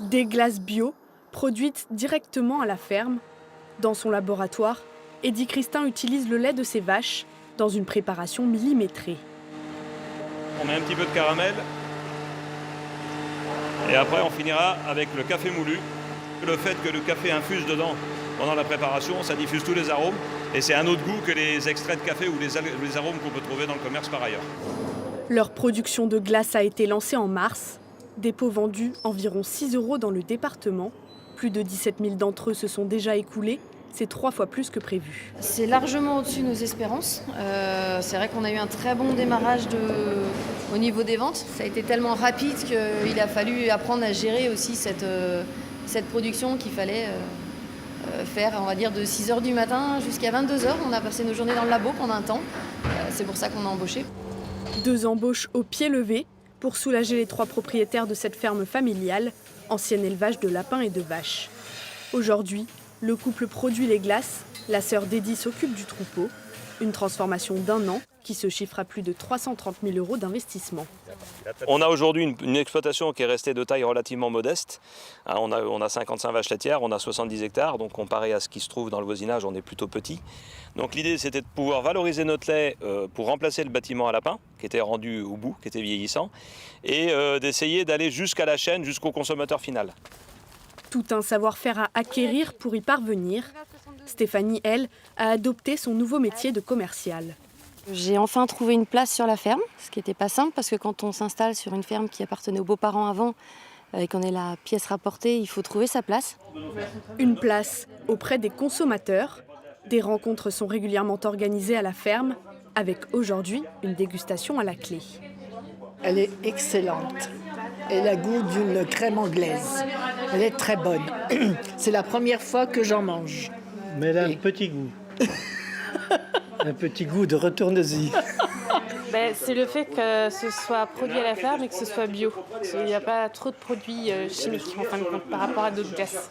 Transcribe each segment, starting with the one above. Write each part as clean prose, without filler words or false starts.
Des glaces bio, produites directement à la ferme. Dans son laboratoire, Eddy Christin utilise le lait de ses vaches dans une préparation millimétrée. On met un petit peu de caramel. Et après, on finira avec le café moulu. Le fait que le café infuse dedans pendant la préparation, ça diffuse tous les arômes. Et c'est un autre goût que les extraits de café ou les arômes qu'on peut trouver dans le commerce par ailleurs. Leur production de glace a été lancée en mars. Des pots vendus environ 6 € dans le département. Plus de 17 000 d'entre eux se sont déjà écoulés. C'est 3 fois plus que prévu. C'est largement au-dessus de nos espérances. C'est vrai qu'on a eu un très bon démarrage au niveau des ventes. Ça a été tellement rapide qu'il a fallu apprendre à gérer aussi cette production qu'il fallait faire, on va dire, de 6 h du matin jusqu'à 22 h. On a passé nos journées dans le labo pendant un temps. C'est pour ça qu'on a embauché. 2 embauches au pied levé pour soulager les 3 propriétaires de cette ferme familiale, ancien élevage de lapins et de vaches. Aujourd'hui, le couple produit les glaces, la sœur d'Eddy s'occupe du troupeau. Une transformation d'1 an qui se chiffre à plus de 330 000 € d'investissement. On a aujourd'hui une exploitation qui est restée de taille relativement modeste. On a 55 vaches laitières, on a 70 hectares, donc comparé à ce qui se trouve dans le voisinage, on est plutôt petit. Donc l'idée, c'était de pouvoir valoriser notre lait pour remplacer le bâtiment à lapin, qui était rendu au bout, qui était vieillissant, et d'essayer d'aller jusqu'à la chaîne, jusqu'au consommateur final. Tout un savoir-faire à acquérir pour y parvenir. Stéphanie, elle, a adopté son nouveau métier de commerciale. J'ai enfin trouvé une place sur la ferme, ce qui n'était pas simple parce que quand on s'installe sur une ferme qui appartenait aux beaux-parents avant et qu'on est la pièce rapportée, il faut trouver sa place. Une place auprès des consommateurs. Des rencontres sont régulièrement organisées à la ferme, avec aujourd'hui une dégustation à la clé. Elle est excellente. Elle a goût d'une crème anglaise. Elle est très bonne. C'est la première fois que j'en mange. Mais elle a un petit goût. Un petit goût de retourne-y. C'est le fait que ce soit produit à la ferme et que ce soit bio. Il n'y a pas trop de produits chimiques en fin de compte par rapport à d'autres glaces.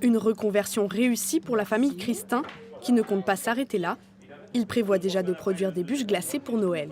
Une reconversion réussie pour la famille Christin qui ne compte pas s'arrêter là. Il prévoit déjà de produire des bûches glacées pour Noël.